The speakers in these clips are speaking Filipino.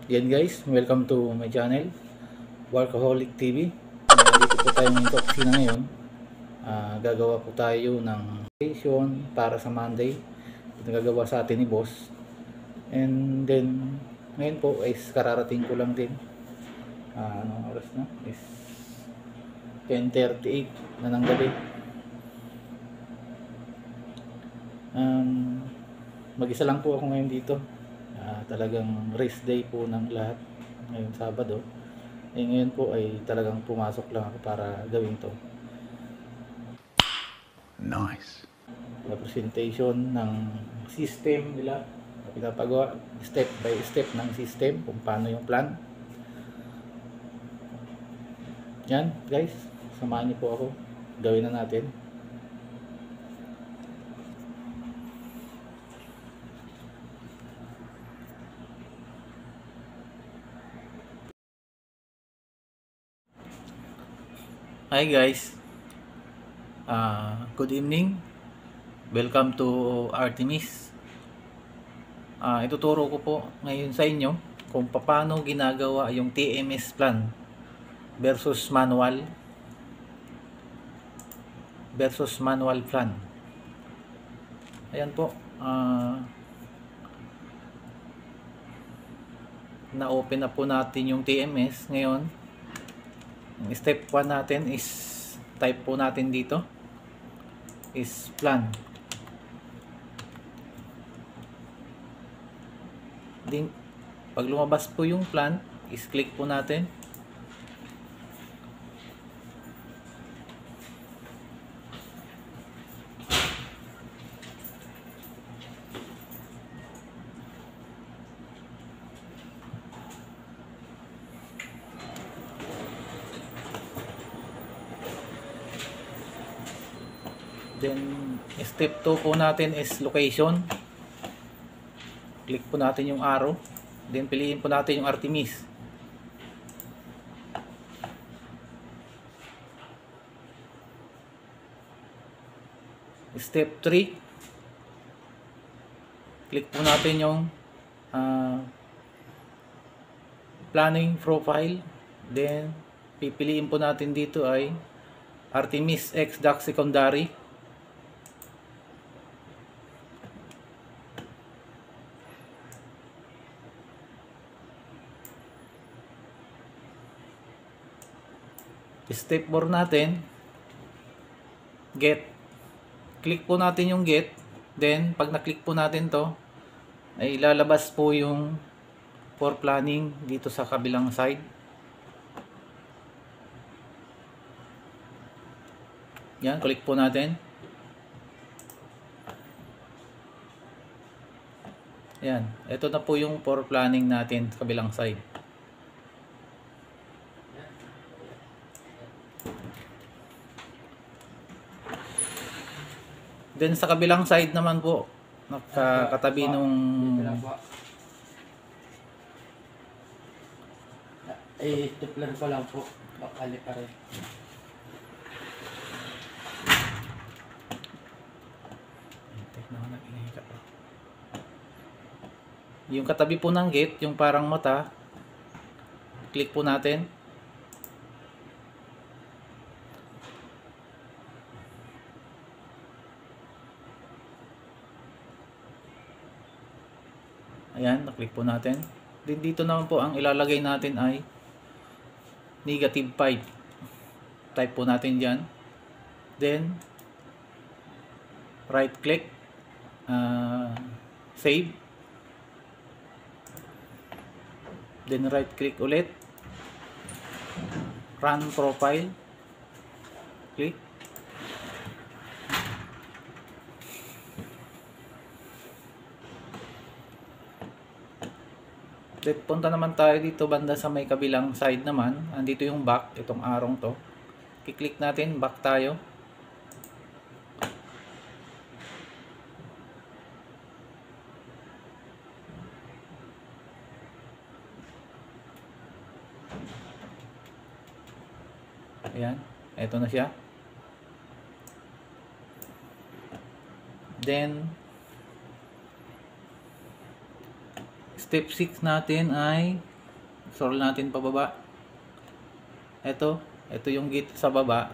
Yan guys, welcome to my channel, Workaholic TV. Dito po tayo ngayon sa opisina ngayon. Gagawa po tayo ng presentation para sa Monday. Ito gagawa sa atin ni boss. And then, ngayon po is kararating ko lang din. Anong oras na? Is 10:38 na ng gabi. Mag-isa lang po ako ngayon dito. Talagang rest day po ng lahat ngayon Sabado. Ngayon po ay talagang pumasok lang ako para gawin to. Nice. Presentation ng system nila. Pinapagawa step by step ng system kung paano yung plan. Yan guys, samahan niyo po ako. Gawin na natin. Hi guys, good evening, welcome to Artemis. Ituturo ko po ngayon sa inyo kung paano ginagawa yung TMS plan versus manual plan. Ayan po, na-open na po natin yung TMS ngayon. Step 1 natin is type po natin dito is plan. Din pag lumabas po yung plan is click po natin. Then step 2 po natin is location. Click po natin yung arrow. Then piliin po natin yung Artemis. Step 3. Click po natin yung planning profile. Then pipiliin po natin dito ay Artemis X Dock Secondary. Step 4 natin, get. Click po natin yung get. Then pag na-click po natin to, ay lalabas po yung for planning dito sa kabilang side. Yan, click po natin. Yan, ito na po yung for planning natin sa kabilang side. Then sa kabilang side naman po, nakakatabi nung tuplan ko lang po, bakali pa rin. Yung katabi po ng gate, yung parang mata, click po natin. Ayan, na-click po natin. Then dito naman po ang ilalagay natin ay -5. Type po natin dyan. Then right click, save. Then right click ulit, run profile, click. Punta naman tayo dito banda sa may kabilang side naman. Andito yung back, itong arrow to. I-click natin, back tayo. Ayan, ito na siya. Then step 6 natin ay Scroll natin pababa. Ito yung gate sa baba.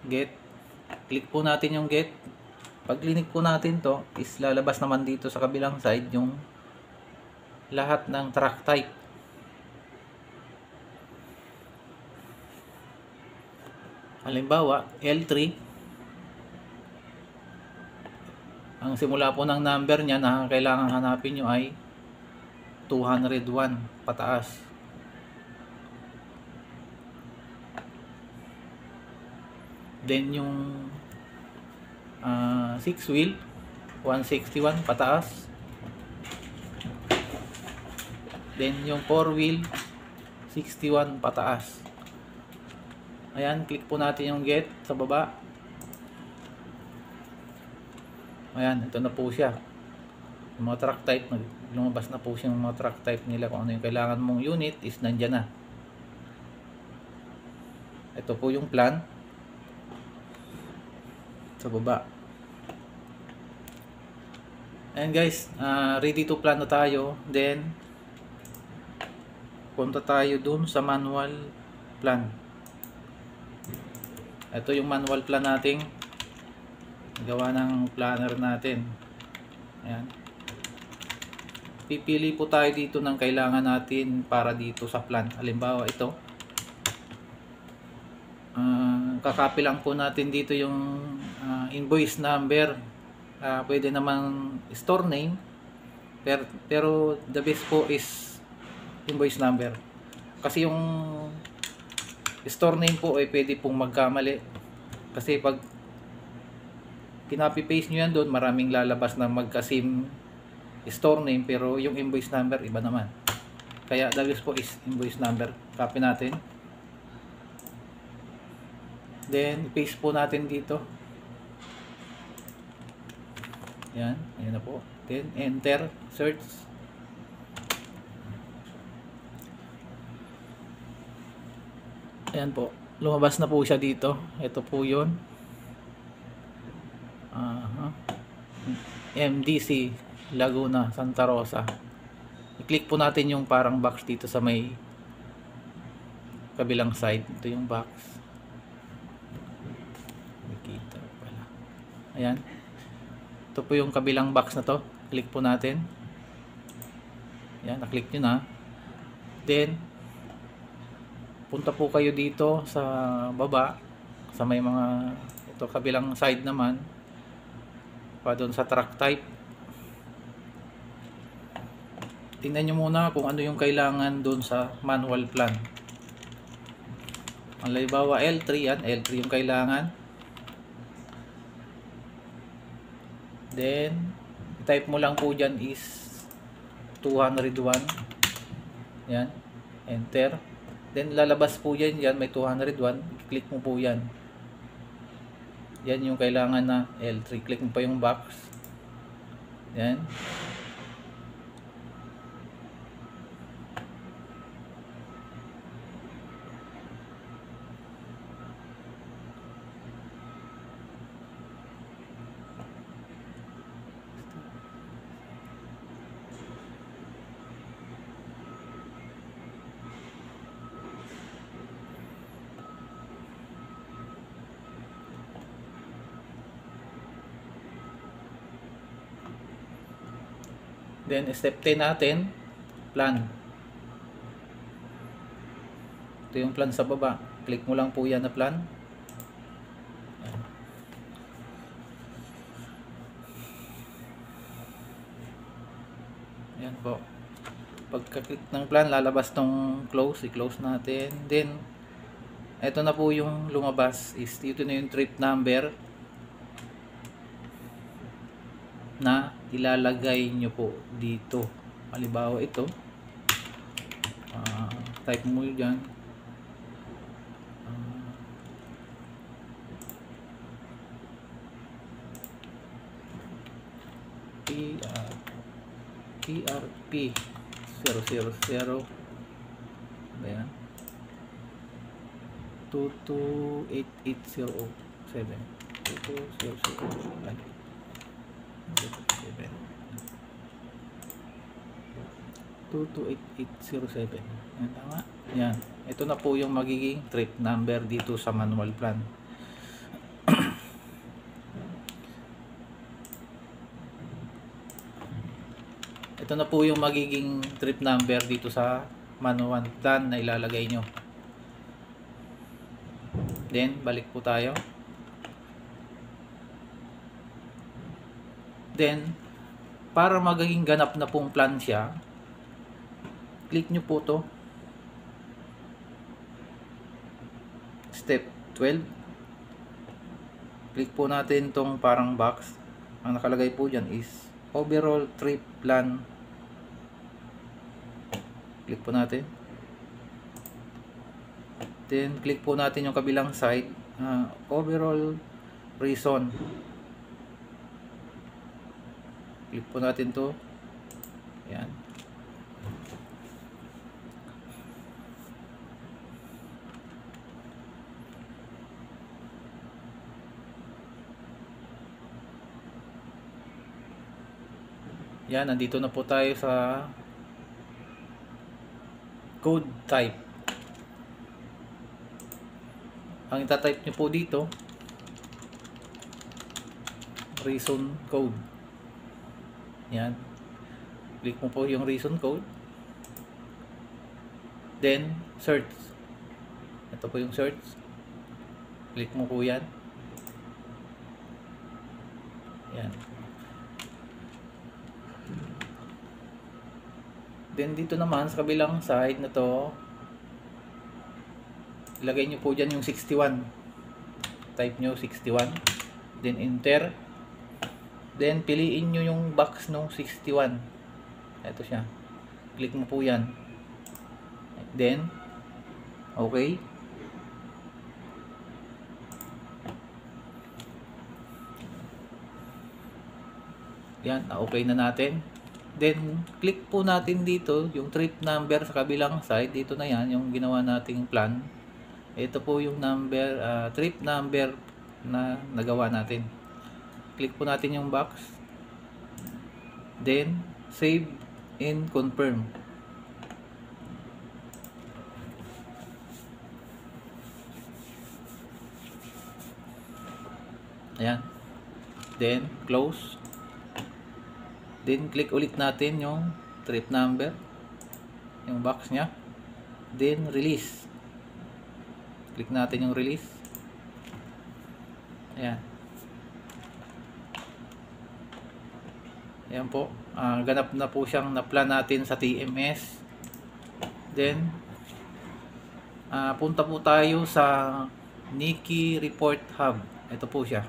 Gate. Click po natin yung gate. Pag click po natin to, is lalabas naman dito sa kabilang side yung lahat ng track type. Halimbawa, L3. Ang simula po ng number niya na kailangan hanapin nyo ay 201 pataas. Then yung 6 wheel 161 pataas. Then yung 4 wheel 61 pataas. Ayan, click po natin yung get sa baba. Ayan, ito na po siya. Yung mga track type, lumabas na po siya yung mga track type nila. Kung ano yung kailangan mong unit is nandyan na. Ito po yung plan sa baba. Ayan guys, ready to plan na tayo. Then punta tayo dun sa manual plan. Ito yung manual plan nating gawa ng planner natin. Ayan. Pipili po tayo dito ng kailangan natin para dito sa plan. Halimbawa ito. Kakopy lang po natin dito yung invoice number. Pwede namang store name. Pero the best po is invoice number. Kasi yung store name po ay pwede pong magkamali. Kasi pag kinopy paste nyo yan doon, maraming lalabas na magka-same store name, pero yung invoice number iba naman. Kaya the best po is invoice number. Copy natin. Then paste po natin dito. Yan, ayan na po. Then enter, search. Ayan po, lumabas na po siya dito. Ito po yun. MDC Laguna, Santa Rosa. I-click po natin yung parang box dito sa may kabilang side. Ito yung box. Nakita pala. Ayan. Ito po yung kabilang box na to. Click po natin. Ayan, na-click nyo na. Then punta po kayo dito sa baba, sa may mga ito kabilang side naman, pa doon sa track type. Tingnan nyo muna kung ano yung kailangan doon sa manual plan. Halimbawa L3 yan, L3 yung kailangan. Then type mo lang po dyan is 201. Yan, enter. Then lalabas po yan, may 201. Click mo po yan. Yan yung kailangan na L3. Click mo pa yung box. Yan. Then step 10 natin, plan. Ito yung plan sa baba. Click mo lang po yan na plan. Ayan po. Pagka-click ng plan, lalabas tong close. I-close natin. Then ito na po yung lumabas. Ito na yung trip number na ilalagay nyo po dito. Halimbawa ito, type mo dyan, PRP 000, ayan, 228807 2200. 228807. Yan, tama. Yan. Ito na po yung magiging trip number dito sa manual plan. Ito na po yung magiging trip number dito sa manual plan na ilalagay nyo. Then, balik po tayo. Then, para magiging ganap na pong plan siya, click nyo po to. Step 12. Click po natin tong parang box. Ang nakalagay po dyan is overall trip plan. Click po natin. Then, click po natin yung kabilang side. Overall reason. Click po natin to. Yan. Yan, nandito na po tayo sa code type. Ang itatype nyo po dito, reason code. Yan. Click mo po yung reason code. Then, search. Ito po yung search. Click mo po yan. Yan. Then, dito naman, sa kabilang side na to, ilagay nyo po dyan yung 61. Type nyo 61. Then, enter. Then, piliin nyo yung box ng 61. Ito siya. Click mo po yan. Then, okay. Yan, okay na natin. Then, click po natin dito yung trip number sa kabilang side. Dito na yan, yung ginawa nating plan. Ito po yung number, trip number na nagawa natin. Click po natin yung box. Then, save and confirm. Ayan. Then, close. Then, click ulit natin yung trip number. Yung box nya. Then, release. Click natin yung release. Ayan. Ayan po. Ganap na po siyang na-plan natin sa TMS. Then, punta po tayo sa Niki Report Hub. Ito po siya.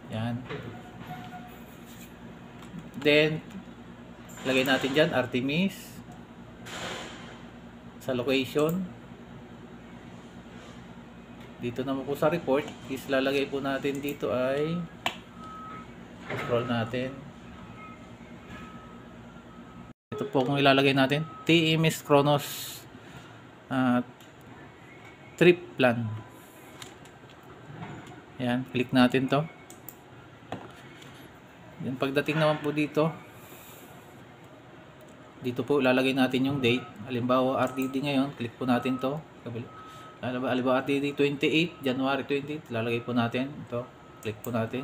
Yan. Then, lagay natin dyan, Artemis. Sa location. Dito naman po sa report, is lalagay po natin dito ay, scroll natin. Ito po kung ilalagay natin, TMS Kronos trip plan. Yan, click natin to. Then pagdating naman po dito, dito po ilalagay natin yung date. Halimbawa RTD ngayon, click po natin to. Halimbawa RTD 28, January 28, lalagay po natin ito. Click po natin.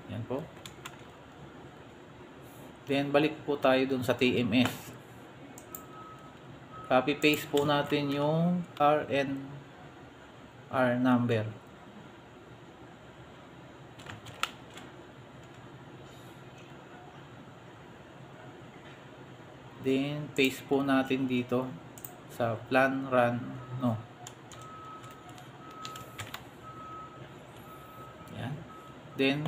Yan po. Then balik po tayo dun sa TMS. Copy paste po natin yung RNR number. Then paste po natin dito sa plan run no. Yan. Then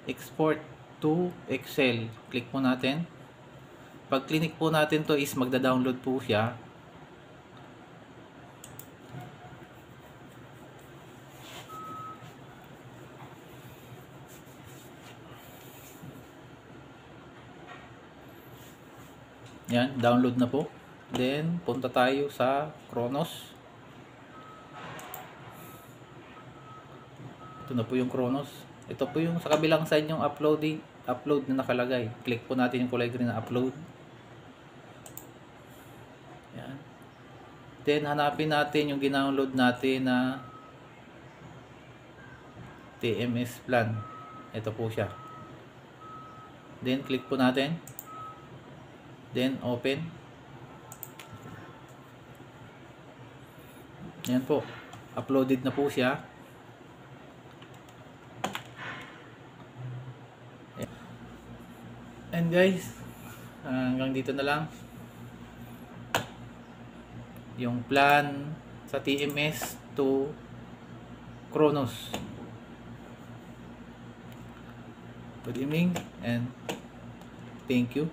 export to Excel. Click po natin. Pag click po natin to is magda-download po siya. Yan, download na po. Then, punta tayo sa Kronos. Ito na po yung Kronos. Ito po yung sa kabilang side yung upload na nakalagay. Click po natin yung kulay green na upload. Yan. Then hanapin natin yung ginownload natin na TMS plan. Ito po siya. Then click po natin. Then open. Yan po. Uploaded na po siya. And guys, hanggang dito na lang yung plan sa TMS to Kronos. Good evening and thank you.